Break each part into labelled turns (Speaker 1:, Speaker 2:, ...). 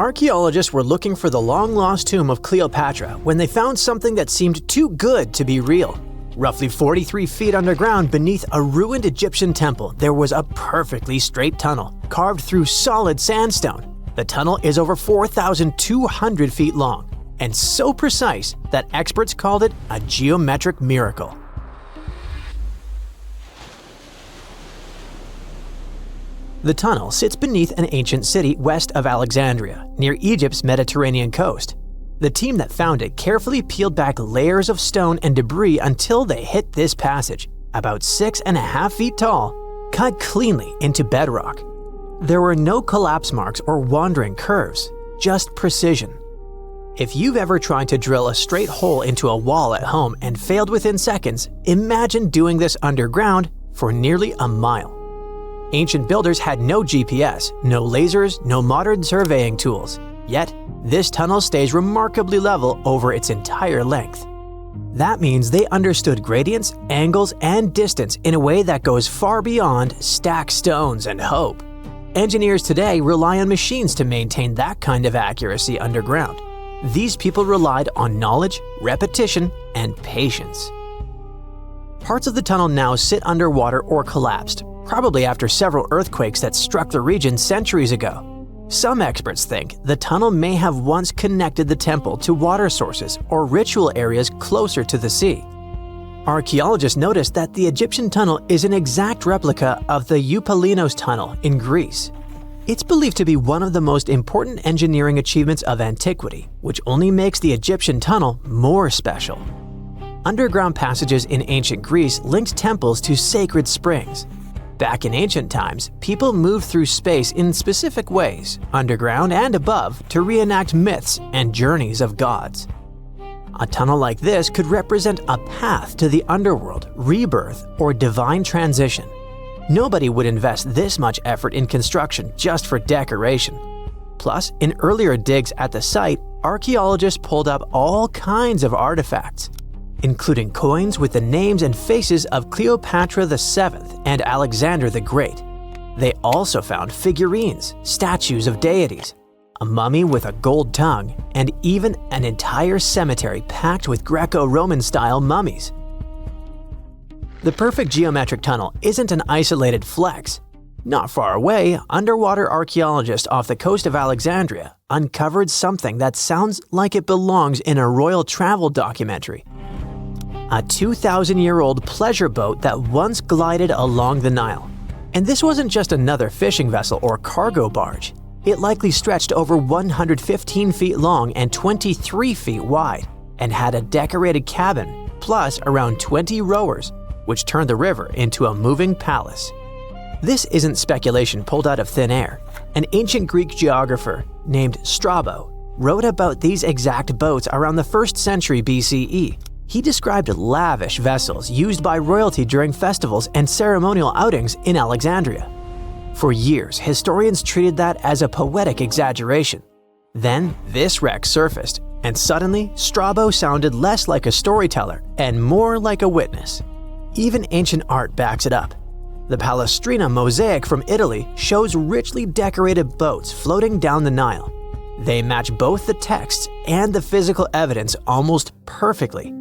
Speaker 1: Archaeologists were looking for the long-lost tomb of Cleopatra when they found something that seemed too good to be real. Roughly 43 feet underground beneath a ruined Egyptian temple, there was a perfectly straight tunnel, carved through solid sandstone. The tunnel is over 4,200 feet long, and so precise that experts called it a geometric miracle. The tunnel sits beneath an ancient city west of Alexandria, near Egypt's Mediterranean coast. The team that found it carefully peeled back layers of stone and debris until they hit this passage, about 6.5 feet tall, cut cleanly into bedrock. There were no collapse marks or wandering curves, just precision. If you've ever tried to drill a straight hole into a wall at home and failed within seconds, imagine doing this underground for nearly a mile. Ancient builders had no GPS, no lasers, no modern surveying tools. Yet, this tunnel stays remarkably level over its entire length. That means they understood gradients, angles, and distance in a way that goes far beyond stack stones and hope. Engineers today rely on machines to maintain that kind of accuracy underground. These people relied on knowledge, repetition, and patience. Parts of the tunnel now sit underwater or collapsed, probably after several earthquakes that struck the region centuries ago. Some experts think the tunnel may have once connected the temple to water sources or ritual areas closer to the sea. Archaeologists noticed that the Egyptian tunnel is an exact replica of the Eupalinos tunnel in Greece. It's believed to be one of the most important engineering achievements of antiquity, which only makes the Egyptian tunnel more special. Underground passages in ancient Greece linked temples to sacred springs. Back in ancient times, people moved through space in specific ways, underground and above, to reenact myths and journeys of gods. A tunnel like this could represent a path to the underworld, rebirth, or divine transition. Nobody would invest this much effort in construction just for decoration. Plus, in earlier digs at the site, archaeologists pulled up all kinds of artifacts, including coins with the names and faces of Cleopatra VII and Alexander the Great. They also found figurines, statues of deities, a mummy with a gold tongue, and even an entire cemetery packed with Greco-Roman style mummies. The perfect geometric tunnel isn't an isolated flex. Not far away, underwater archaeologists off the coast of Alexandria uncovered something that sounds like it belongs in a royal travel documentary. A 2,000-year-old pleasure boat that once glided along the Nile. And this wasn't just another fishing vessel or cargo barge. It likely stretched over 115 feet long and 23 feet wide, and had a decorated cabin, plus around 20 rowers, which turned the river into a moving palace. This isn't speculation pulled out of thin air. An ancient Greek geographer named Strabo wrote about these exact boats around the 1st century BCE. He described lavish vessels used by royalty during festivals and ceremonial outings in Alexandria. For years, historians treated that as a poetic exaggeration. Then, this wreck surfaced, and suddenly, Strabo sounded less like a storyteller and more like a witness. Even ancient art backs it up. The Palestrina mosaic from Italy shows richly decorated boats floating down the Nile. They match both the texts and the physical evidence almost perfectly.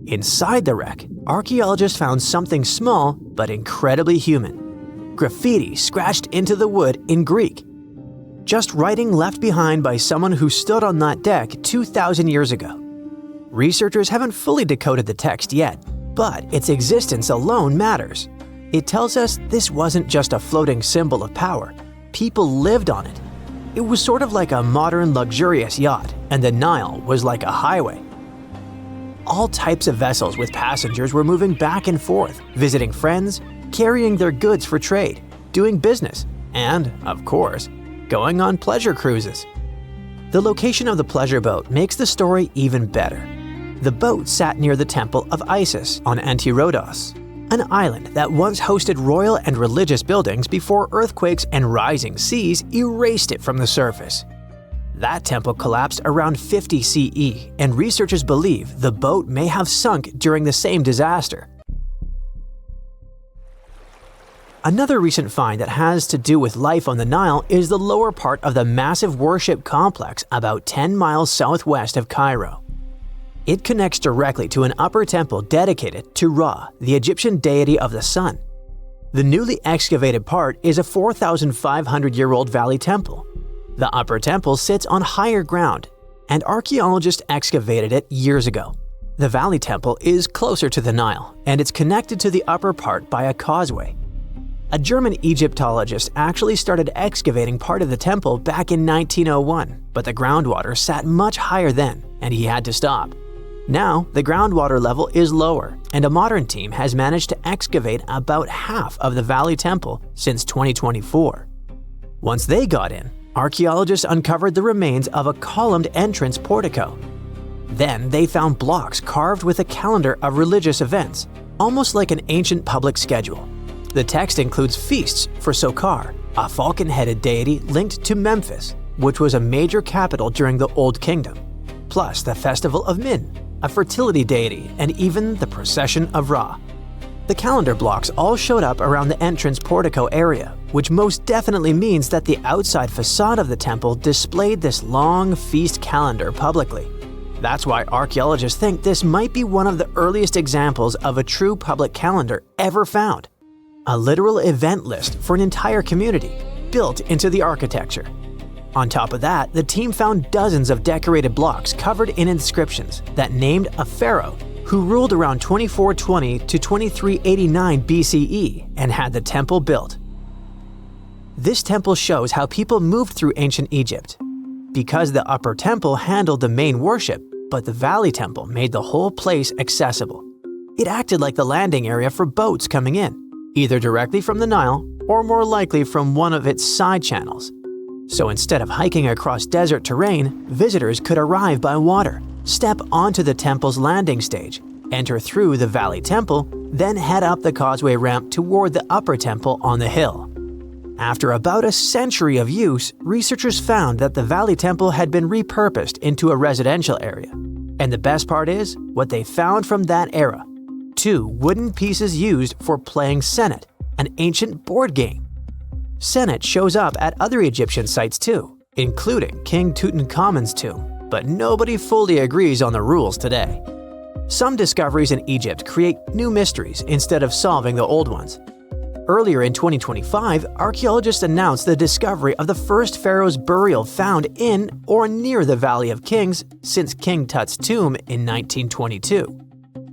Speaker 1: Inside the wreck, archaeologists found something small but incredibly human. Graffiti scratched into the wood in Greek. Just writing left behind by someone who stood on that deck 2,000 years ago. Researchers haven't fully decoded the text yet, but its existence alone matters. It tells us this wasn't just a floating symbol of power. People lived on it. It was sort of like a modern luxurious yacht, and the Nile was like a highway. All types of vessels with passengers were moving back and forth, visiting friends, carrying their goods for trade, doing business, and, of course, going on pleasure cruises. The location of the pleasure boat makes the story even better. The boat sat near the temple of Isis on Antirodos, an island that once hosted royal and religious buildings before earthquakes and rising seas erased it from the surface. That temple collapsed around 50 CE, and researchers believe the boat may have sunk during the same disaster. Another recent find that has to do with life on the Nile is the lower part of the massive worship complex about 10 miles southwest of Cairo. It connects directly to an upper temple dedicated to Ra, the Egyptian deity of the sun. The newly excavated part is a 4,500-year-old valley temple. The upper temple sits on higher ground, and archaeologists excavated it years ago. The valley temple is closer to the Nile, and it's connected to the upper part by a causeway. A German Egyptologist actually started excavating part of the temple back in 1901, but the groundwater sat much higher then, and he had to stop. Now, the groundwater level is lower, and a modern team has managed to excavate about half of the Valley Temple since 2024. Once they got in, archaeologists uncovered the remains of a columned entrance portico. Then they found blocks carved with a calendar of religious events, almost like an ancient public schedule. The text includes feasts for Sokar, a falcon-headed deity linked to Memphis, which was a major capital during the Old Kingdom, plus the Festival of Min, a fertility deity, and even the Procession of Ra. The calendar blocks all showed up around the entrance portico area, which most definitely means that the outside facade of the temple displayed this long feast calendar publicly. That's why archaeologists think this might be one of the earliest examples of a true public calendar ever found. A literal event list for an entire community, built into the architecture. On top of that, the team found dozens of decorated blocks covered in inscriptions that named a pharaoh who ruled around 2420 to 2389 BCE and had the temple built. This temple shows how people moved through ancient Egypt. Because the upper temple handled the main worship, but the valley temple made the whole place accessible. It acted like the landing area for boats coming in, either directly from the Nile or more likely from one of its side channels. So instead of hiking across desert terrain, visitors could arrive by water, step onto the temple's landing stage, enter through the Valley Temple, then head up the causeway ramp toward the upper temple on the hill. After about a century of use, researchers found that the Valley Temple had been repurposed into a residential area. And the best part is, what they found from that era: 2 wooden pieces used for playing Senet, an ancient board game. Senet shows up at other Egyptian sites too, including King Tutankhamun's tomb, but nobody fully agrees on the rules today. Some discoveries in Egypt create new mysteries instead of solving the old ones. Earlier in 2025, archaeologists announced the discovery of the first pharaoh's burial found in or near the Valley of Kings since King Tut's tomb in 1922.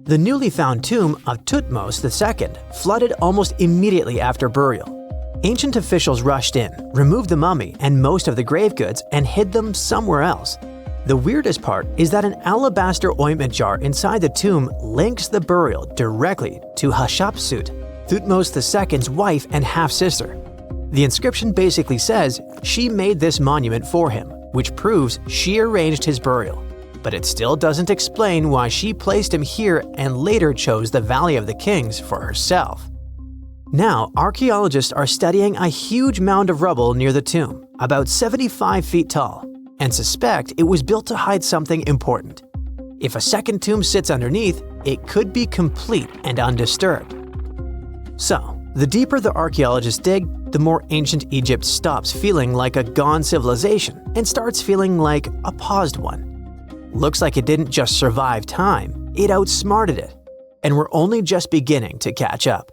Speaker 1: The newly found tomb of Thutmose II flooded almost immediately after burial. Ancient officials rushed in, removed the mummy and most of the grave goods, and hid them somewhere else. The weirdest part is that an alabaster ointment jar inside the tomb links the burial directly to Hatshepsut, Thutmose II's wife and half-sister. The inscription basically says she made this monument for him, which proves she arranged his burial. But it still doesn't explain why she placed him here and later chose the Valley of the Kings for herself. Now, archaeologists are studying a huge mound of rubble near the tomb, about 75 feet tall, and suspect it was built to hide something important. If a second tomb sits underneath, it could be complete and undisturbed. So, the deeper the archaeologists dig, the more ancient Egypt stops feeling like a gone civilization and starts feeling like a paused one. Looks like it didn't just survive time, it outsmarted it. And we're only just beginning to catch up.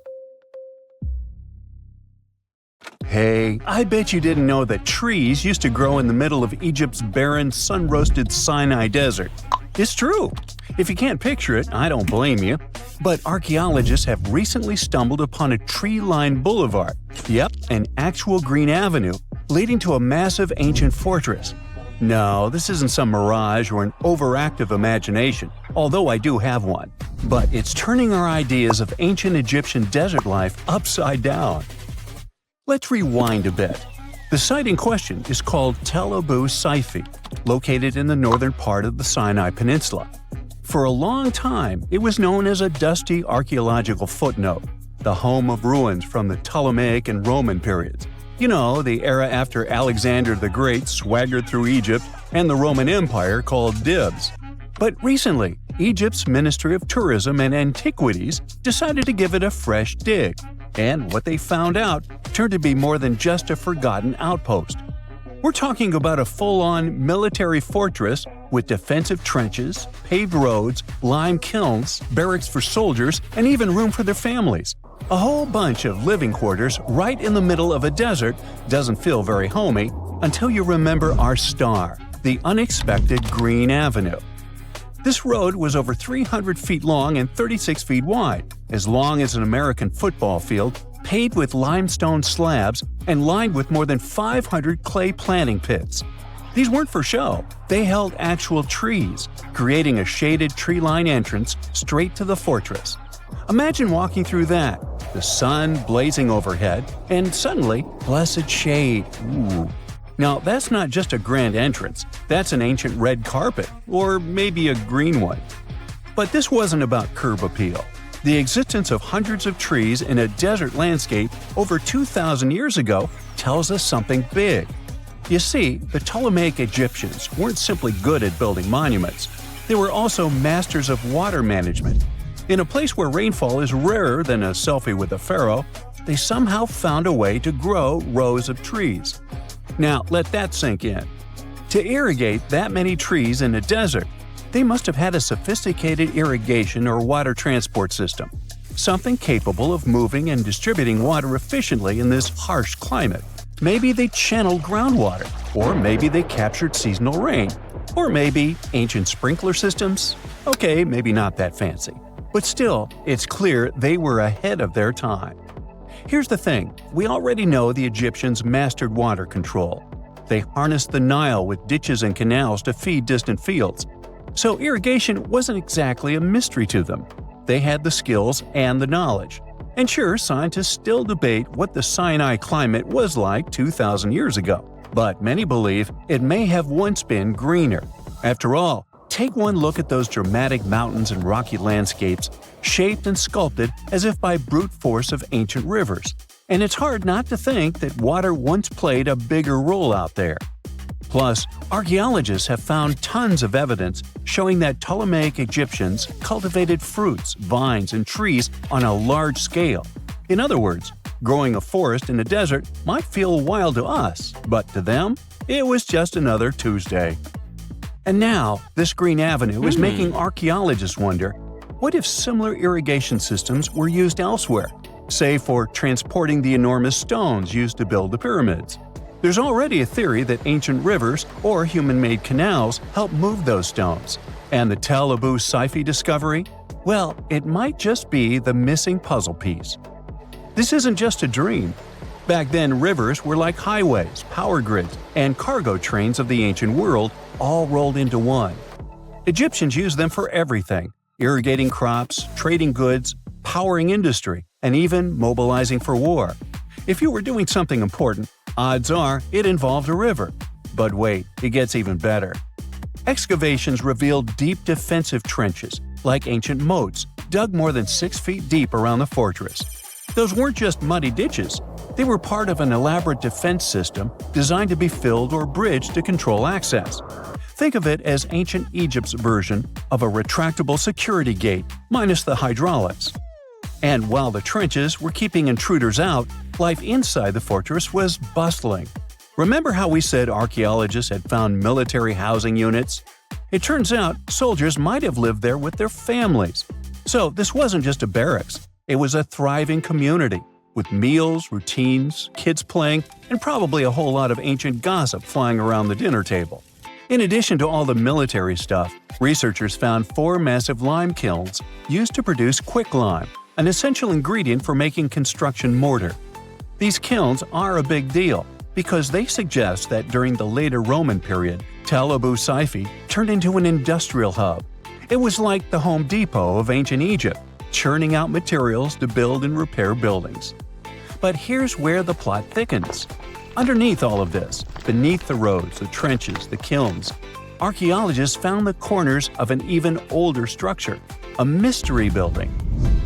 Speaker 2: Hey, I bet you didn't know that trees used to grow in the middle of Egypt's barren, sun-roasted Sinai desert. It's true. If you can't picture it, I don't blame you. But archaeologists have recently stumbled upon a tree-lined boulevard. Yep, an actual green avenue, leading to a massive ancient fortress. No, this isn't some mirage or an overactive imagination, although I do have one. But it's turning our ideas of ancient Egyptian desert life upside down. Let's rewind a bit. The site in question is called Tel Abu Saifi, located in the northern part of the Sinai Peninsula. For a long time, it was known as a dusty archaeological footnote, the home of ruins from the Ptolemaic and Roman periods. You know, the era after Alexander the Great swaggered through Egypt and the Roman Empire called dibs. But recently, Egypt's Ministry of Tourism and Antiquities decided to give it a fresh dig. And what they found out turned to be more than just a forgotten outpost. We're talking about a full-on military fortress with defensive trenches, paved roads, lime kilns, barracks for soldiers, and even room for their families. A whole bunch of living quarters right in the middle of a desert doesn't feel very homey until you remember our star, the unexpected Green Avenue. This road was over 300 feet long and 36 feet wide, as long as an American football field, paved with limestone slabs and lined with more than 500 clay planting pits. These weren't for show. They held actual trees, creating a shaded tree-line entrance straight to the fortress. Imagine walking through that, the sun blazing overhead, and suddenly, blessed shade. Ooh. Now, that's not just a grand entrance, that's an ancient red carpet, or maybe a green one. But this wasn't about curb appeal. The existence of hundreds of trees in a desert landscape over 2,000 years ago tells us something big. You see, the Ptolemaic Egyptians weren't simply good at building monuments. They were also masters of water management. In a place where rainfall is rarer than a selfie with a pharaoh, they somehow found a way to grow rows of trees. Now, let that sink in. To irrigate that many trees in a desert, they must have had a sophisticated irrigation or water transport system, something capable of moving and distributing water efficiently in this harsh climate. Maybe they channeled groundwater, or maybe they captured seasonal rain, or maybe ancient sprinkler systems. Okay, maybe not that fancy. But still, it's clear they were ahead of their time. Here's the thing, we already know the Egyptians mastered water control. They harnessed the Nile with ditches and canals to feed distant fields. So irrigation wasn't exactly a mystery to them. They had the skills and the knowledge. And sure, scientists still debate what the Sinai climate was like 2,000 years ago. But many believe it may have once been greener. After all, take one look at those dramatic mountains and rocky landscapes, shaped and sculpted as if by brute force of ancient rivers. And it's hard not to think that water once played a bigger role out there. Plus, archaeologists have found tons of evidence showing that Ptolemaic Egyptians cultivated fruits, vines, and trees on a large scale. In other words, growing a forest in a desert might feel wild to us, but to them, it was just another Tuesday. And now, this Green Avenue is making archaeologists wonder, what if similar irrigation systems were used elsewhere, say for transporting the enormous stones used to build the pyramids? There's already a theory that ancient rivers or human-made canals helped move those stones. And the Tel Abu Saifi discovery? Well, it might just be the missing puzzle piece. This isn't just a dream. Back then, rivers were like highways, power grids, and cargo trains of the ancient world, all rolled into one. Egyptians used them for everything – irrigating crops, trading goods, powering industry, and even mobilizing for war. If you were doing something important, odds are it involved a river. But wait, it gets even better. Excavations revealed deep defensive trenches, like ancient moats, dug more than 6 feet deep around the fortress. Those weren't just muddy ditches. They were part of an elaborate defense system designed to be filled or bridged to control access. Think of it as ancient Egypt's version of a retractable security gate, minus the hydraulics. And while the trenches were keeping intruders out, life inside the fortress was bustling. Remember how we said archaeologists had found military housing units? It turns out soldiers might have lived there with their families. So this wasn't just a barracks, it was a thriving community, with meals, routines, kids playing, and probably a whole lot of ancient gossip flying around the dinner table. In addition to all the military stuff, researchers found 4 massive lime kilns used to produce quicklime, an essential ingredient for making construction mortar. These kilns are a big deal because they suggest that during the later Roman period, Tel Abu Saifi turned into an industrial hub. It was like the Home Depot of ancient Egypt, churning out materials to build and repair buildings. But here's where the plot thickens. Underneath all of this, beneath the roads, the trenches, the kilns, archaeologists found the corners of an even older structure, a mystery building.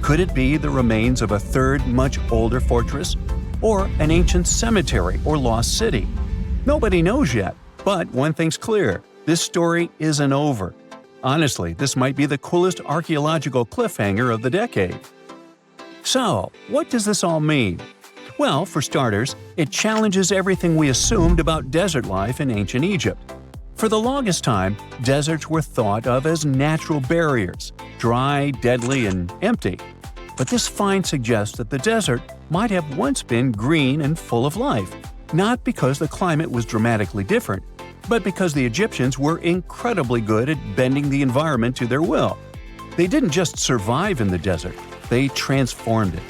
Speaker 2: Could it be the remains of a third, much older fortress? Or an ancient cemetery or lost city? Nobody knows yet, but one thing's clear, this story isn't over. Honestly, this might be the coolest archaeological cliffhanger of the decade. So, what does this all mean? Well, for starters, it challenges everything we assumed about desert life in ancient Egypt. For the longest time, deserts were thought of as natural barriers, dry, deadly, and empty. But this find suggests that the desert might have once been green and full of life, not because the climate was dramatically different, but because the Egyptians were incredibly good at bending the environment to their will. They didn't just survive in the desert, they transformed it.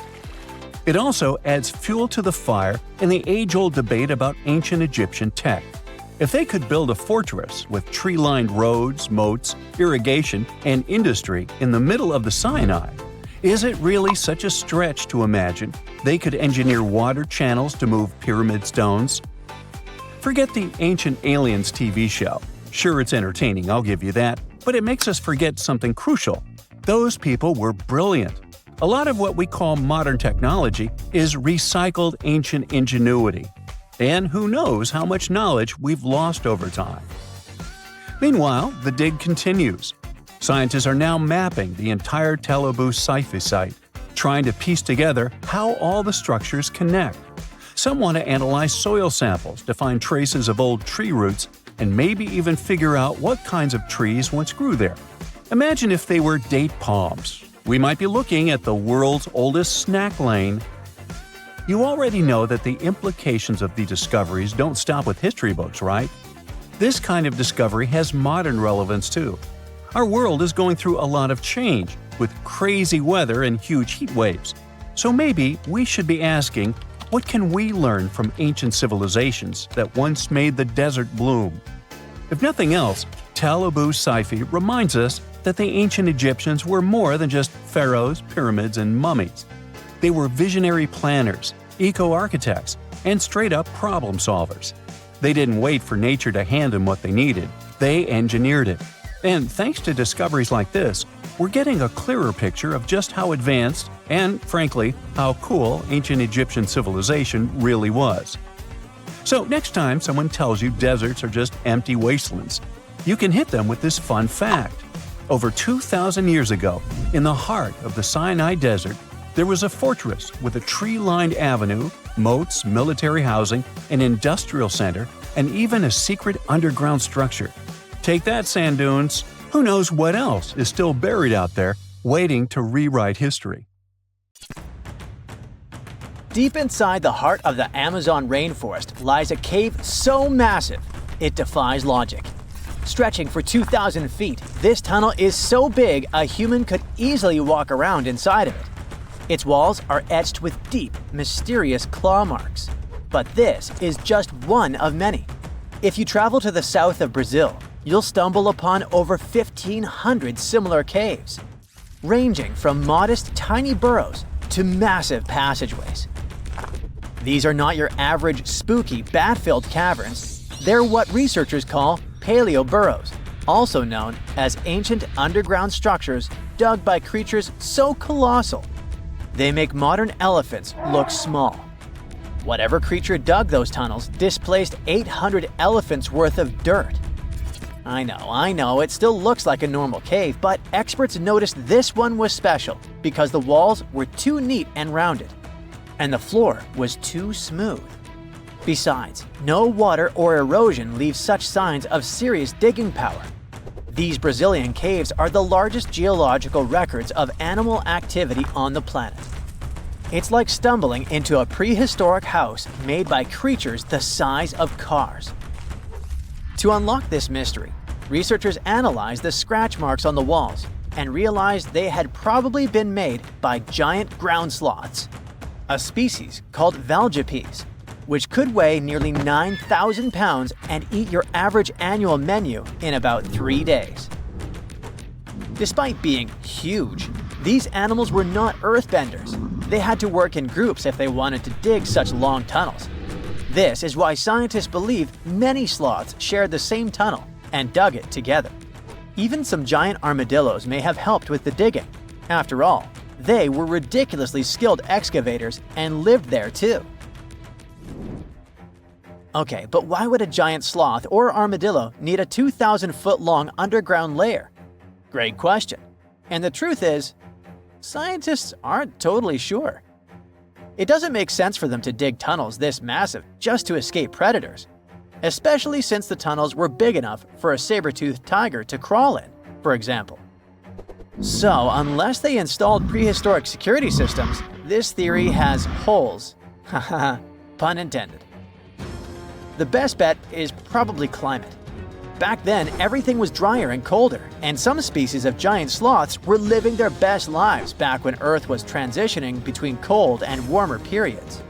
Speaker 2: It also adds fuel to the fire in the age-old debate about ancient Egyptian tech. If they could build a fortress with tree-lined roads, moats, irrigation, and industry in the middle of the Sinai, is it really such a stretch to imagine they could engineer water channels to move pyramid stones? Forget the Ancient Aliens TV show. Sure, it's entertaining, I'll give you that, but it makes us forget something crucial. Those people were brilliant. A lot of what we call modern technology is recycled ancient ingenuity. And who knows how much knowledge we've lost over time. Meanwhile, the dig continues. Scientists are now mapping the entire Tel Abu-Saifi site, trying to piece together how all the structures connect. Some want to analyze soil samples to find traces of old tree roots and maybe even figure out what kinds of trees once grew there. Imagine if they were date palms. We might be looking at the world's oldest snack lane. You already know that the implications of the discoveries don't stop with history books, right? This kind of discovery has modern relevance too. Our world is going through a lot of change, with crazy weather and huge heat waves. So maybe we should be asking, what can we learn from ancient civilizations that once made the desert bloom? If nothing else, Tel Abu-Saifi reminds us that the ancient Egyptians were more than just pharaohs, pyramids, and mummies. They were visionary planners, eco-architects, and straight-up problem solvers. They didn't wait for nature to hand them what they needed. They engineered it. And thanks to discoveries like this, we're getting a clearer picture of just how advanced and, frankly, how cool ancient Egyptian civilization really was. So next time someone tells you deserts are just empty wastelands, you can hit them with this fun fact. Over 2,000 years ago, in the heart of the Sinai Desert, there was a fortress with a tree-lined avenue, moats, military housing, an industrial center, and even a secret underground structure. Take that, sand dunes! Who knows what else is still buried out there, waiting to rewrite history?
Speaker 1: Deep inside the heart of the Amazon rainforest lies a cave so massive, it defies logic. Stretching for 2,000 feet, this tunnel is so big a human could easily walk around inside of it. Its walls are etched with deep, mysterious claw marks. But this is just one of many. If you travel to the south of Brazil, you'll stumble upon over 1,500 similar caves, ranging from modest tiny burrows to massive passageways. These are not your average spooky, bat-filled caverns. They're what researchers call paleo burrows, also known as ancient underground structures dug by creatures so colossal they make modern elephants look small. Whatever creature dug those tunnels displaced 800 elephants worth of dirt. I know, it still looks like a normal cave, but experts noticed this one was special because the walls were too neat and rounded, and the floor was too smooth. Besides, no water or erosion leaves such signs of serious digging power. These Brazilian caves are the largest geological records of animal activity on the planet. It's like stumbling into a prehistoric house made by creatures the size of cars. To unlock this mystery, researchers analyzed the scratch marks on the walls and realized they had probably been made by giant ground sloths, a species called valgipes, which could weigh nearly 9,000 pounds and eat your average annual menu in about 3 days. Despite being huge, these animals were not earthbenders. They had to work in groups if they wanted to dig such long tunnels. This is why scientists believe many sloths shared the same tunnel and dug it together. Even some giant armadillos may have helped with the digging. After all, they were ridiculously skilled excavators and lived there too. Okay, but why would a giant sloth or armadillo need a 2,000-foot long underground lair? Great question. And the truth is, scientists aren't totally sure. It doesn't make sense for them to dig tunnels this massive just to escape predators, especially since the tunnels were big enough for a saber-toothed tiger to crawl in, for example. So, unless they installed prehistoric security systems, this theory has holes. Haha, pun intended. The best bet is probably climate. Back then, everything was drier and colder, and some species of giant sloths were living their best lives back when Earth was transitioning between cold and warmer periods.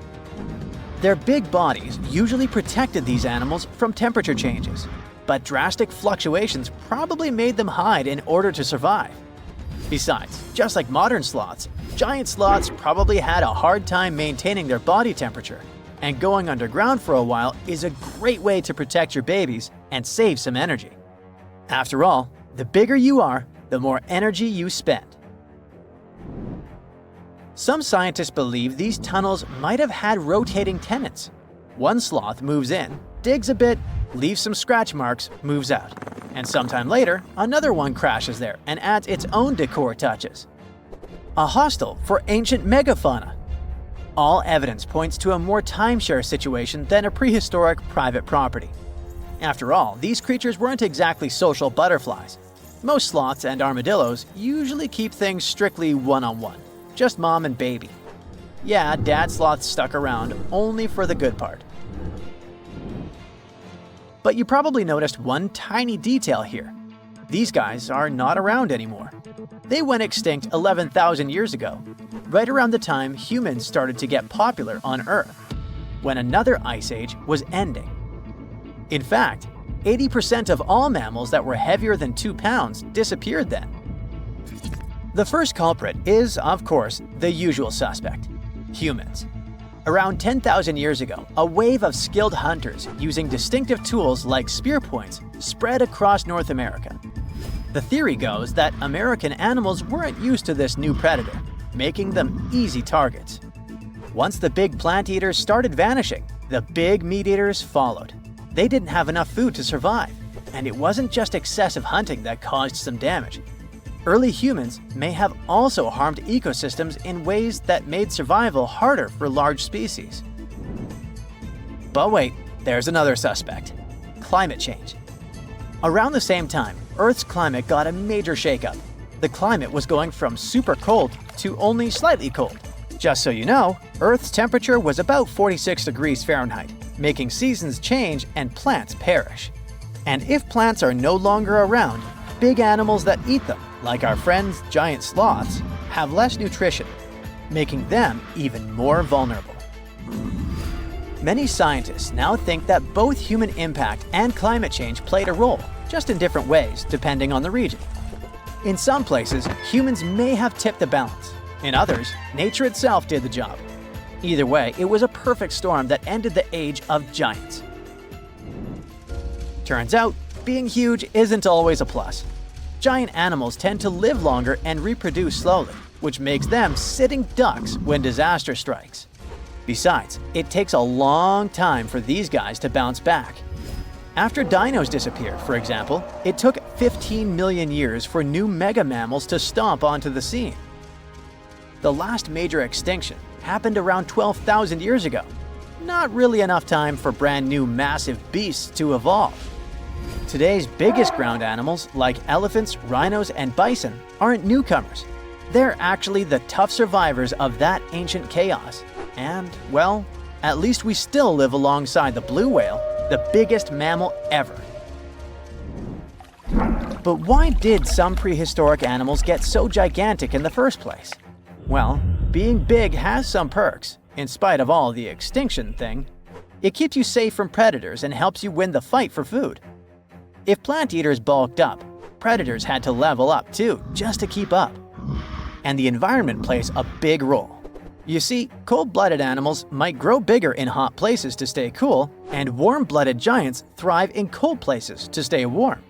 Speaker 1: Their big bodies usually protected these animals from temperature changes, but drastic fluctuations probably made them hide in order to survive. Besides, just like modern sloths, giant sloths probably had a hard time maintaining their body temperature, and going underground for a while is a great way to protect your babies and save some energy. After all, the bigger you are, the more energy you spend. Some scientists believe these tunnels might have had rotating tenants. One sloth moves in, digs a bit, leaves some scratch marks, moves out. And sometime later, another one crashes there and adds its own decor touches. A hostel for ancient megafauna. All evidence points to a more timeshare situation than a prehistoric private property. After all, these creatures weren't exactly social butterflies. Most sloths and armadillos usually keep things strictly one-on-one, just mom and baby. Yeah, dad sloth stuck around only for the good part. But you probably noticed one tiny detail here. These guys are not around anymore. They went extinct 11,000 years ago, right around the time humans started to get popular on Earth, when another ice age was ending. In fact, 80% of all mammals that were heavier than 2 pounds disappeared then. The first culprit is, of course, the usual suspect: humans. Around 10,000 years ago, a wave of skilled hunters using distinctive tools like spear points spread across North America. The theory goes that American animals weren't used to this new predator, making them easy targets. Once the big plant eaters started vanishing, the big meat eaters followed. They didn't have enough food to survive, and it wasn't just excessive hunting that caused some damage. Early humans may have also harmed ecosystems in ways that made survival harder for large species. But wait, there's another suspect: climate change. Around the same time, Earth's climate got a major shakeup. The climate was going from super cold to only slightly cold. Just so you know, Earth's temperature was about 46 degrees Fahrenheit, making seasons change and plants perish. And if plants are no longer around, big animals that eat them, like our friends giant sloths, have less nutrition, making them even more vulnerable. Many scientists now think that both human impact and climate change played a role, just in different ways depending on the region. In some places, humans may have tipped the balance. In others, nature itself did the job. Either way, it was a perfect storm that ended the age of giants. Turns out, being huge isn't always a plus. Giant animals tend to live longer and reproduce slowly, which makes them sitting ducks when disaster strikes. Besides, it takes a long time for these guys to bounce back. After dinos disappeared, for example, it took 15 million years for new mega mammals to stomp onto the scene. The last major extinction happened around 12,000 years ago. Not really enough time for brand new massive beasts to evolve. Today's biggest ground animals, like elephants, rhinos, and bison, aren't newcomers. They're actually the tough survivors of that ancient chaos. And, well, at least we still live alongside the blue whale, the biggest mammal ever. But why did some prehistoric animals get so gigantic in the first place? Well, being big has some perks, in spite of all the extinction thing. It keeps you safe from predators and helps you win the fight for food. If plant eaters bulked up, predators had to level up too, just to keep up. And the environment plays a big role. You see, cold-blooded animals might grow bigger in hot places to stay cool, and warm-blooded giants thrive in cold places to stay warm.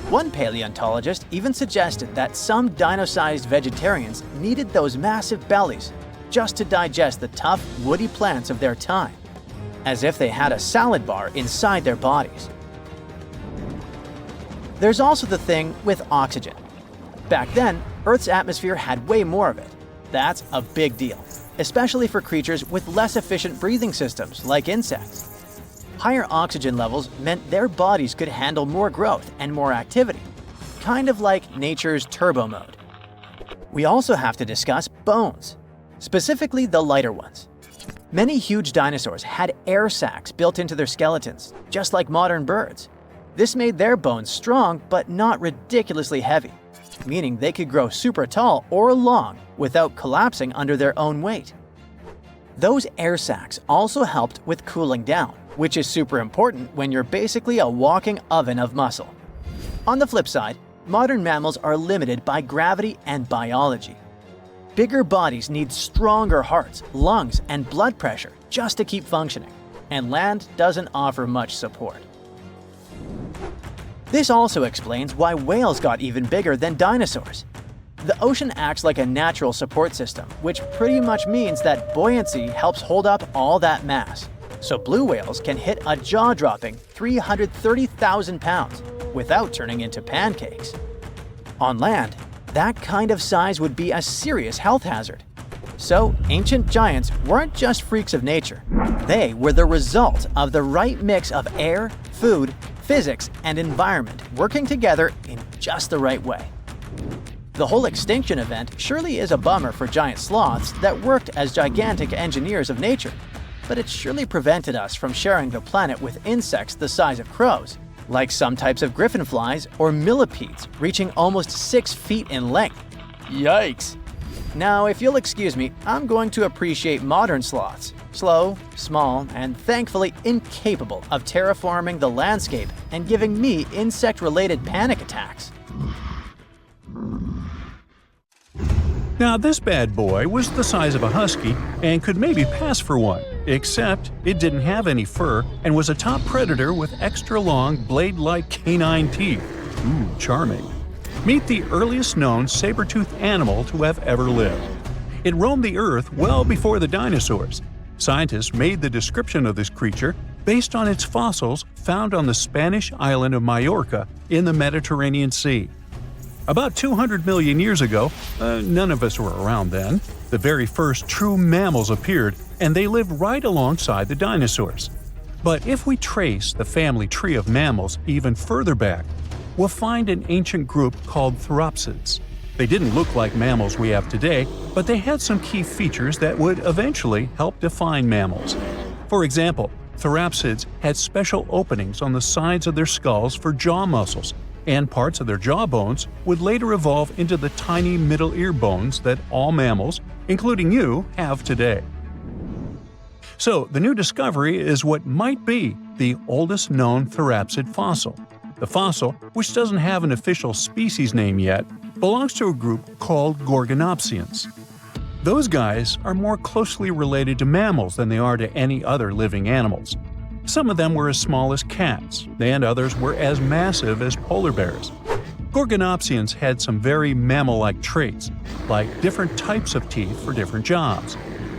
Speaker 1: One paleontologist even suggested that some dino-sized vegetarians needed those massive bellies just to digest the tough, woody plants of their time, as if they had a salad bar inside their bodies. There's also the thing with oxygen. Back then, Earth's atmosphere had way more of it. That's a big deal, especially for creatures with less efficient breathing systems like insects. Higher oxygen levels meant their bodies could handle more growth and more activity, kind of like nature's turbo mode. We also have to discuss bones, specifically the lighter ones. Many huge dinosaurs had air sacs built into their skeletons, just like modern birds. This made their bones strong but not ridiculously heavy, meaning they could grow super tall or long without collapsing under their own weight. Those air sacs also helped with cooling down, which is super important when you're basically a walking oven of muscle. On the flip side, modern mammals are limited by gravity and biology. Bigger bodies need stronger hearts, lungs, and blood pressure just to keep functioning, and land doesn't offer much support. This also explains why whales got even bigger than dinosaurs. The ocean acts like a natural support system, which pretty much means that buoyancy helps hold up all that mass. So blue whales can hit a jaw-dropping 330,000 pounds without turning into pancakes. On land, that kind of size would be a serious health hazard. So ancient giants weren't just freaks of nature. They were the result of the right mix of air, food, physics, and environment working together in just the right way. The whole extinction event surely is a bummer for giant sloths that worked as gigantic engineers of nature, but it surely prevented us from sharing the planet with insects the size of crows, like some types of griffinflies or millipedes reaching almost 6 feet in length. Yikes! Now, if you'll excuse me, I'm going to appreciate modern sloths, slow, small, and thankfully incapable of terraforming the landscape and giving me insect-related panic attacks.
Speaker 2: Now this bad boy was the size of a husky and could maybe pass for one, except it didn't have any fur and was a top predator with extra long blade-like canine teeth. Ooh, charming. Meet the earliest known saber-tooth animal to have ever lived. It roamed the earth well before the dinosaurs. Scientists made the description of this creature based on its fossils found on the Spanish island of Majorca in the Mediterranean Sea. About 200 million years ago, none of us were around then, the very first true mammals appeared, and they lived right alongside the dinosaurs. But if we trace the family tree of mammals even further back, we'll find an ancient group called theropsids. They didn't look like mammals we have today, but they had some key features that would eventually help define mammals. For example, theropsids had special openings on the sides of their skulls for jaw muscles, and parts of their jaw bones would later evolve into the tiny middle ear bones that all mammals, including you, have today. So, the new discovery is what might be the oldest known theropsid fossil. The fossil, which doesn't have an official species name yet, belongs to a group called Gorgonopsians. Those guys are more closely related to mammals than they are to any other living animals. Some of them were as small as cats, and others were as massive as polar bears. Gorgonopsians had some very mammal-like traits, like different types of teeth for different jobs.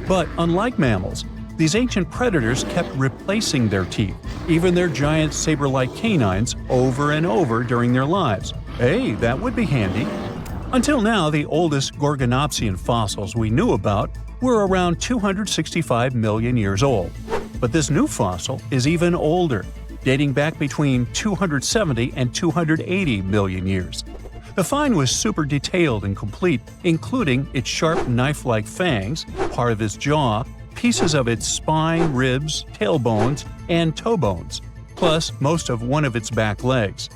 Speaker 2: But unlike mammals, these ancient predators kept replacing their teeth, even their giant saber-like canines, over and over during their lives. Hey, that would be handy. Until now, the oldest Gorgonopsian fossils we knew about were around 265 million years old. But this new fossil is even older, dating back between 270 and 280 million years. The find was super detailed and complete, including its sharp knife-like fangs, part of its jaw, pieces of its spine, ribs, tailbones, and toe bones, plus most of one of its back legs.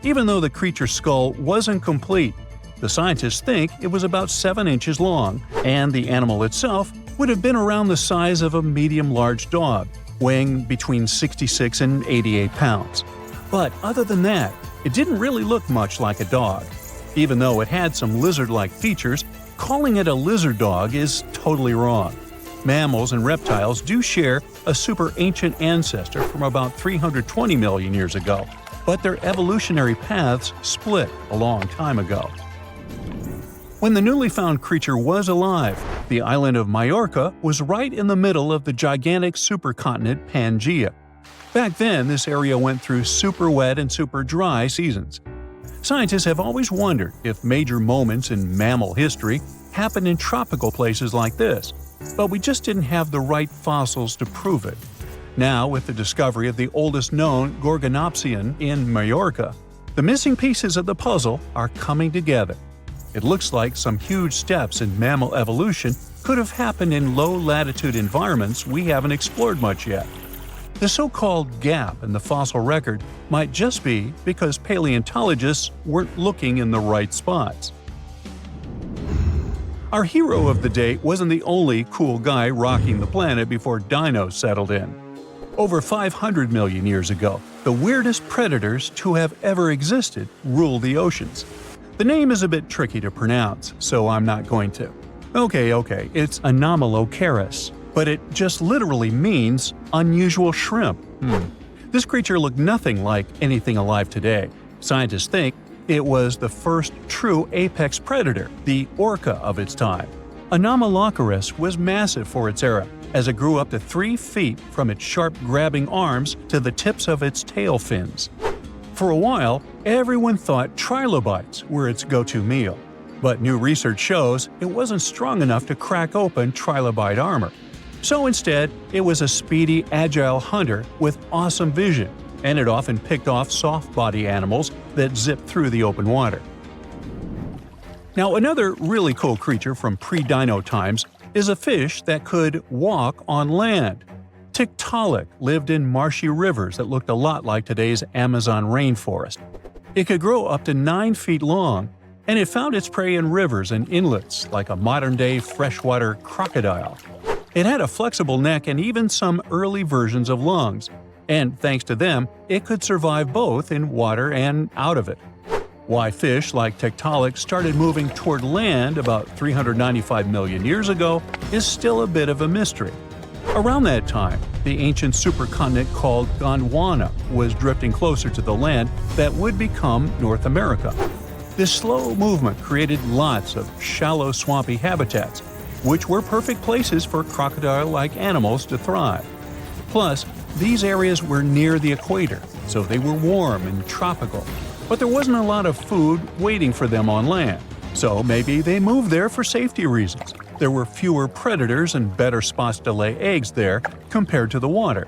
Speaker 2: Even though the creature's skull wasn't complete, the scientists think it was about 7 inches long, and the animal itself would have been around the size of a medium-large dog, weighing between 66 and 88 pounds. But other than that, it didn't really look much like a dog. Even though it had some lizard-like features, calling it a lizard dog is totally wrong. Mammals and reptiles do share a super ancient ancestor from about 320 million years ago, but their evolutionary paths split a long time ago. When the newly found creature was alive, the island of Majorca was right in the middle of the gigantic supercontinent Pangaea. Back then, this area went through super wet and super dry seasons. Scientists have always wondered if major moments in mammal history happened in tropical places like this, but we just didn't have the right fossils to prove it. Now, with the discovery of the oldest known Gorgonopsian in Majorca, the missing pieces of the puzzle are coming together. It looks like some huge steps in mammal evolution could have happened in low-latitude environments we haven't explored much yet. The so-called gap in the fossil record might just be because paleontologists weren't looking in the right spots. Our hero of the day wasn't the only cool guy rocking the planet before dinos settled in. Over 500 million years ago, the weirdest predators to have ever existed ruled the oceans. The name is a bit tricky to pronounce, so I'm not going to. Okay, it's Anomalocaris, but it just literally means unusual shrimp. This creature looked nothing like anything alive today. Scientists think it was the first true apex predator, the orca of its time. Anomalocaris was massive for its era, as it grew up to 3 feet from its sharp grabbing arms to the tips of its tail fins. For a while, everyone thought trilobites were its go-to meal, but new research shows it wasn't strong enough to crack open trilobite armor. So instead, it was a speedy, agile hunter with awesome vision, and it often picked off soft-body animals that zipped through the open water. Now, another really cool creature from pre-dino times is a fish that could walk on land. Tiktaalik lived in marshy rivers that looked a lot like today's Amazon rainforest. It could grow up to 9 feet long, and it found its prey in rivers and inlets like a modern-day freshwater crocodile. It had a flexible neck and even some early versions of lungs, and thanks to them, it could survive both in water and out of it. Why fish like Tiktaalik started moving toward land about 395 million years ago is still a bit of a mystery. Around that time, the ancient supercontinent called Gondwana was drifting closer to the land that would become North America. This slow movement created lots of shallow, swampy habitats, which were perfect places for crocodile-like animals to thrive. Plus, these areas were near the equator, so they were warm and tropical. But there wasn't a lot of food waiting for them on land, so maybe they moved there for safety reasons. There were fewer predators and better spots to lay eggs there compared to the water.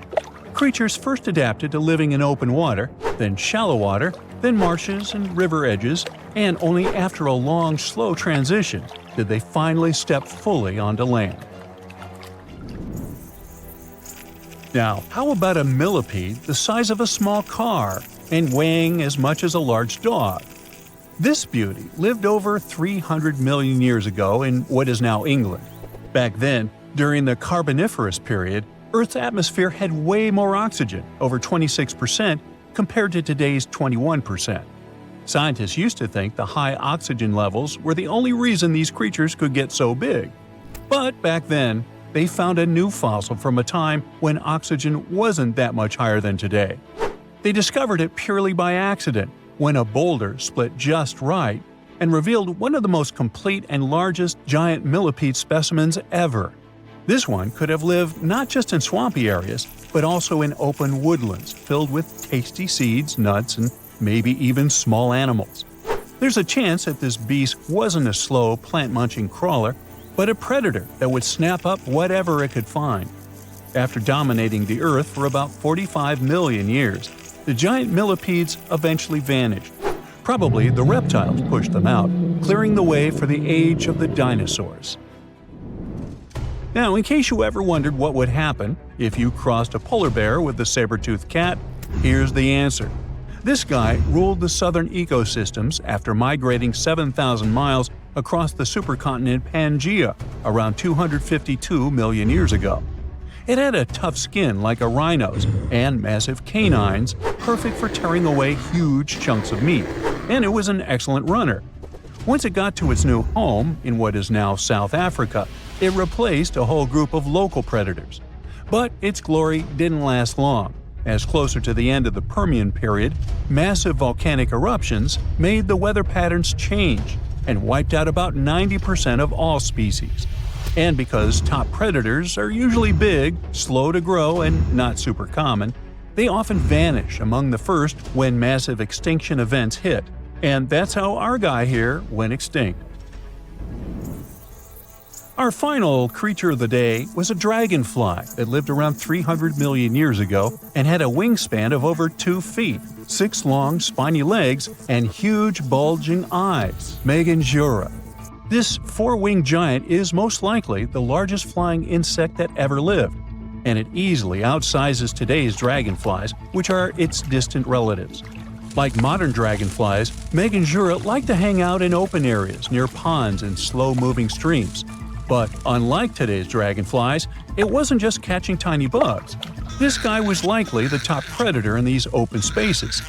Speaker 2: Creatures first adapted to living in open water, then shallow water, then marshes and river edges, and only after a long, slow transition did they finally step fully onto land. Now, how about a millipede the size of a small car and weighing as much as a large dog? This beauty lived over 300 million years ago in what is now England. Back then, during the Carboniferous period, Earth's atmosphere had way more oxygen, over 26%, compared to today's 21%. Scientists used to think the high oxygen levels were the only reason these creatures could get so big. But back then, they found a new fossil from a time when oxygen wasn't that much higher than today. They discovered it purely by accident, when a boulder split just right and revealed one of the most complete and largest giant millipede specimens ever. This one could have lived not just in swampy areas, but also in open woodlands filled with tasty seeds, nuts, and maybe even small animals. There's a chance that this beast wasn't a slow, plant-munching crawler, but a predator that would snap up whatever it could find. After dominating the Earth for about 45 million years, the giant millipedes eventually vanished. Probably the reptiles pushed them out, clearing the way for the age of the dinosaurs. Now, in case you ever wondered what would happen if you crossed a polar bear with the saber-tooth cat, here's the answer. This guy ruled the southern ecosystems after migrating 7,000 miles across the supercontinent Pangaea around 252 million years ago. It had a tough skin like a rhino's and massive canines, perfect for tearing away huge chunks of meat, and it was an excellent runner. Once it got to its new home in what is now South Africa, it replaced a whole group of local predators. But its glory didn't last long, as closer to the end of the Permian period, massive volcanic eruptions made the weather patterns change and wiped out about 90% of all species. And because top predators are usually big, slow to grow, and not super common, they often vanish among the first when massive extinction events hit, And that's how our guy here went extinct. Our final creature of the day was a dragonfly that lived around 300 million years ago and had a wingspan of over 2 feet, 6 long, spiny legs, and huge, bulging eyes. Meganjura. This 4-winged giant is most likely the largest flying insect that ever lived, and it easily outsizes today's dragonflies, which are its distant relatives. Like modern dragonflies, Meganjura like to hang out in open areas near ponds and slow-moving streams. But unlike today's dragonflies, it wasn't just catching tiny bugs. This guy was likely the top predator in these open spaces.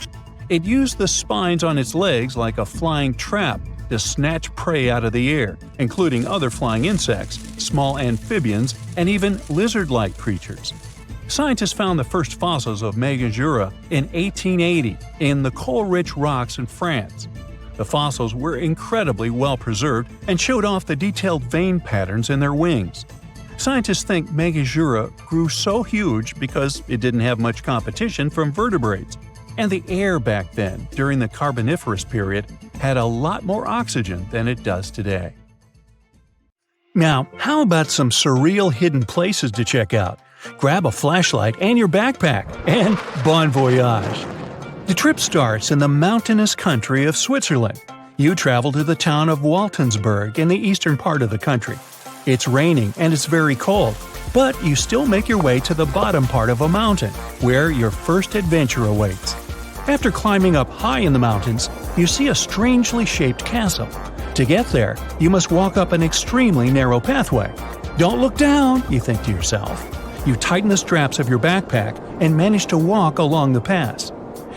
Speaker 2: It used the spines on its legs like a flying trap to snatch prey out of the air, including other flying insects, small amphibians, and even lizard-like creatures. Scientists found the first fossils of Meganjura in 1880 in the coal-rich rocks in France. The fossils were incredibly well preserved and showed off the detailed vein patterns in their wings. Scientists think Meganjura grew so huge because it didn't have much competition from vertebrates, and the air back then, during the Carboniferous period, had a lot more oxygen than it does today. Now, how about some surreal hidden places to check out? Grab a flashlight and your backpack, and bon voyage! The trip starts in the mountainous country of Switzerland. You travel to the town of Waltensburg in the eastern part of the country. It's raining and it's very cold, but you still make your way to the bottom part of a mountain, where your first adventure awaits. After climbing up high in the mountains, you see a strangely shaped castle. To get there, you must walk up an extremely narrow pathway. Don't look down, you think to yourself. You tighten the straps of your backpack and manage to walk along the pass.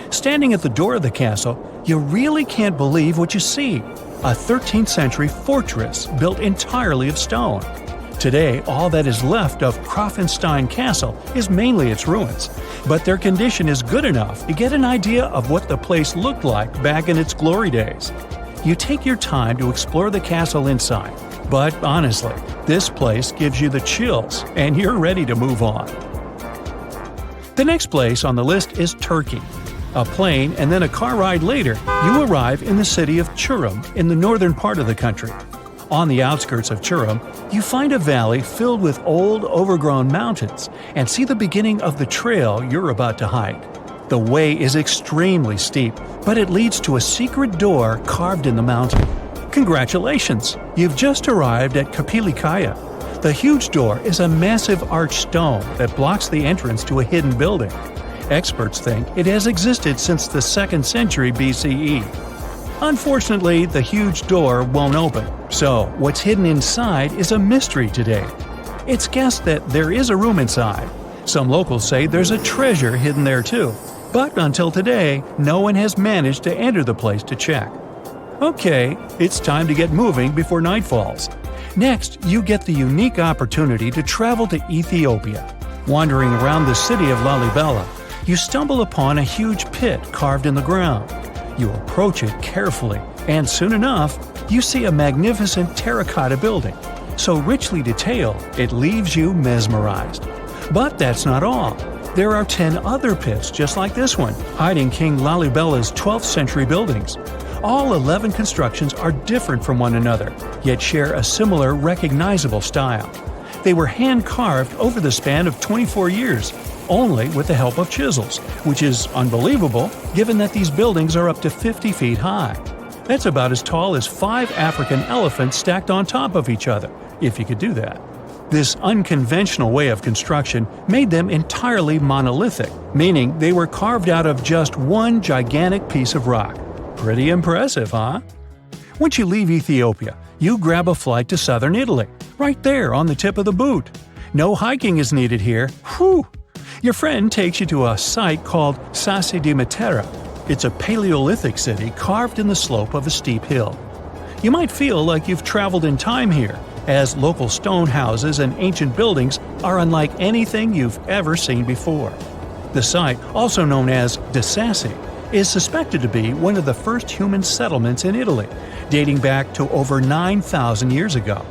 Speaker 2: Standing at the door of the castle, you really can't believe what you see. A 13th century fortress built entirely of stone. Today, all that is left of Krafenstein Castle is mainly its ruins, but their condition is good enough to get an idea of what the place looked like back in its glory days. You take your time to explore the castle inside, but honestly, this place gives you the chills and you're ready to move on. The next place on the list is Turkey. A plane and then a car ride later, you arrive in the city of Çorum in the northern part of the country. On the outskirts of Çorum, you find a valley filled with old, overgrown mountains and see the beginning of the trail you're about to hike. The way is extremely steep, but it leads to a secret door carved in the mountain. Congratulations! You've just arrived at Kapilikaya. The huge door is a massive arched stone that blocks the entrance to a hidden building. Experts think it has existed since the 2nd century BCE. Unfortunately, the huge door won't open, so what's hidden inside is a mystery today. It's guessed that there is a room inside. Some locals say there's a treasure hidden there too, but until today, no one has managed to enter the place to check. Okay, it's time to get moving before night falls. Next, you get the unique opportunity to travel to Ethiopia. Wandering around the city of Lalibela, you stumble upon a huge pit carved in the ground. You approach it carefully, and soon enough, you see a magnificent terracotta building, so richly detailed it leaves you mesmerized. But that's not all. There are 10 other pits just like this one, hiding King Lalibela's 12th century buildings. All 11 constructions are different from one another, yet share a similar recognizable style. They were hand-carved over the span of 24 years, only with the help of chisels, which is unbelievable given that these buildings are up to 50 feet high. That's about as tall as 5 African elephants stacked on top of each other, if you could do that. This unconventional way of construction made them entirely monolithic, meaning they were carved out of just one gigantic piece of rock. Pretty impressive, huh? Once you leave Ethiopia, you grab a flight to southern Italy, right there on the tip of the boot. No hiking is needed here. Whew! Your friend takes you to a site called Sassi di Matera. It's a Paleolithic city carved in the slope of a steep hill. You might feel like you've traveled in time here, as local stone houses and ancient buildings are unlike anything you've ever seen before. The site, also known as De Sassi, is suspected to be one of the first human settlements in Italy, dating back to over 9,000 years ago.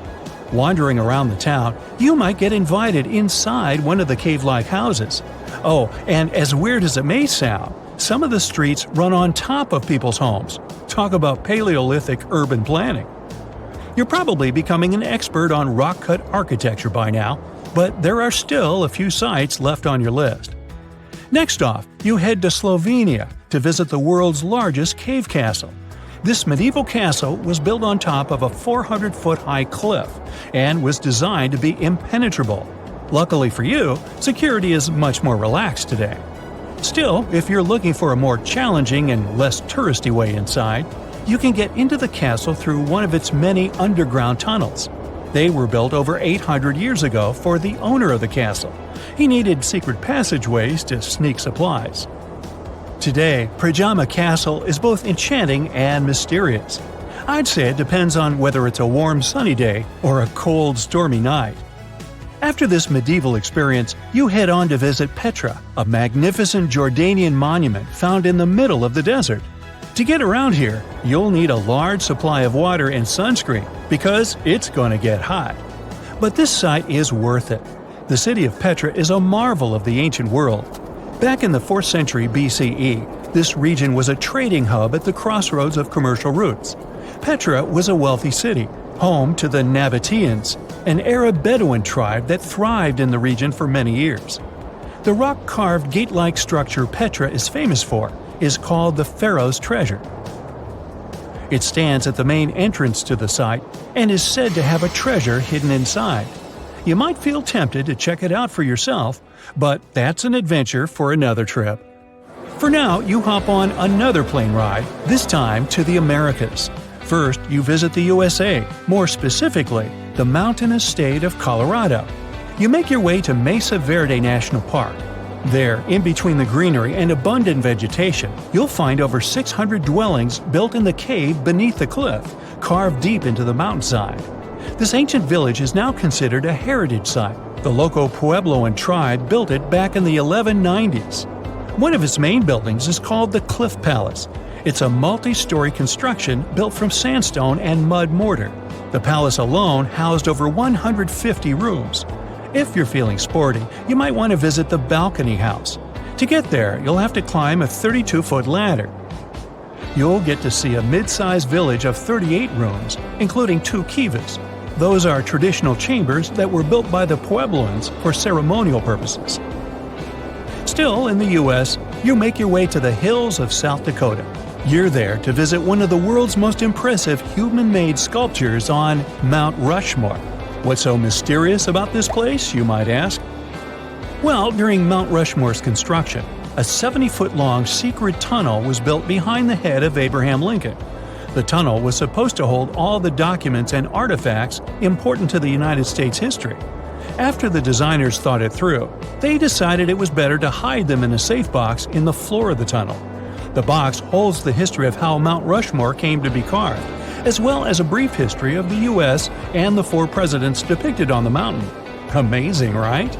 Speaker 2: Wandering around the town, you might get invited inside one of the cave-like houses. Oh, and as weird as it may sound, some of the streets run on top of people's homes. Talk about Paleolithic urban planning. You're probably becoming an expert on rock-cut architecture by now, but there are still a few sites left on your list. Next off, you head to Slovenia to visit the world's largest cave castle. This medieval castle was built on top of a 400-foot-high cliff and was designed to be impenetrable. Luckily for you, security is much more relaxed today. Still, if you're looking for a more challenging and less touristy way inside, you can get into the castle through one of its many underground tunnels. They were built over 800 years ago for the owner of the castle. He needed secret passageways to sneak supplies. Today, Pajama Castle is both enchanting and mysterious. I'd say it depends on whether it's a warm sunny day or a cold stormy night. After this medieval experience, you head on to visit Petra, a magnificent Jordanian monument found in the middle of the desert. To get around here, you'll need a large supply of water and sunscreen because it's going to get hot. But this site is worth it. The city of Petra is a marvel of the ancient world. Back in the 4th century BCE, this region was a trading hub at the crossroads of commercial routes. Petra was a wealthy city, home to the Nabateans, an Arab Bedouin tribe that thrived in the region for many years. The rock-carved gate-like structure Petra is famous for is called the Pharaoh's Treasure. It stands at the main entrance to the site and is said to have a treasure hidden inside. You might feel tempted to check it out for yourself, but that's an adventure for another trip. For now, you hop on another plane ride, this time to the Americas. First, you visit the USA, more specifically, the mountainous state of Colorado. You make your way to Mesa Verde National Park. There, in between the greenery and abundant vegetation, you'll find over 600 dwellings built in the cave beneath the cliff, carved deep into the mountainside. This ancient village is now considered a heritage site. The local Puebloan tribe built it back in the 1190s. One of its main buildings is called the Cliff Palace. It's a multi-story construction built from sandstone and mud mortar. The palace alone housed over 150 rooms. If you're feeling sporty, you might want to visit the Balcony House. To get there, you'll have to climb a 32-foot ladder. You'll get to see a mid-sized village of 38 rooms, including 2 kivas. Those are traditional chambers that were built by the Puebloans for ceremonial purposes. Still in the U.S., you make your way to the hills of South Dakota. You're there to visit one of the world's most impressive human-made sculptures on Mount Rushmore. What's so mysterious about this place, you might ask? Well, during Mount Rushmore's construction, a 70-foot-long secret tunnel was built behind the head of Abraham Lincoln. The tunnel was supposed to hold all the documents and artifacts important to the United States history. After the designers thought it through, they decided it was better to hide them in a safe box in the floor of the tunnel. The box holds the history of how Mount Rushmore came to be carved, as well as a brief history of the U.S. and the 4 presidents depicted on the mountain. Amazing, right?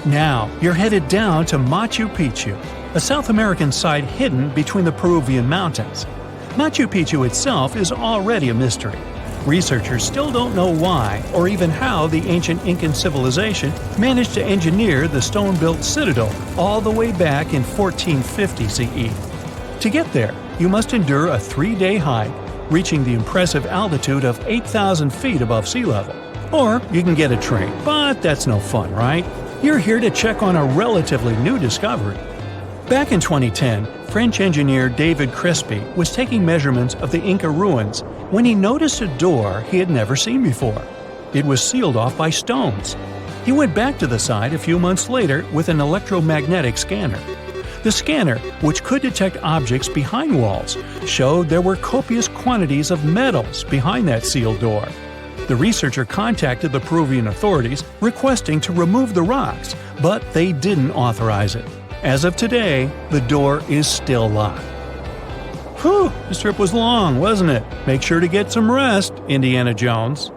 Speaker 2: Now, you're headed down to Machu Picchu, a South American site hidden between the Peruvian mountains. Machu Picchu itself is already a mystery. Researchers still don't know why or even how the ancient Incan civilization managed to engineer the stone-built citadel all the way back in 1450 CE. To get there, you must endure a 3-day hike, reaching the impressive altitude of 8,000 feet above sea level. Or you can get a train, but that's no fun, right? You're here to check on a relatively new discovery. Back in 2010, French engineer David Crespi was taking measurements of the Inca ruins when he noticed a door he had never seen before. It was sealed off by stones. He went back to the site a few months later with an electromagnetic scanner. The scanner, which could detect objects behind walls, showed there were copious quantities of metals behind that sealed door. The researcher contacted the Peruvian authorities requesting to remove the rocks, but they didn't authorize it. As of today, the door is still locked. Whew, this trip was long, wasn't it? Make sure to get some rest, Indiana Jones.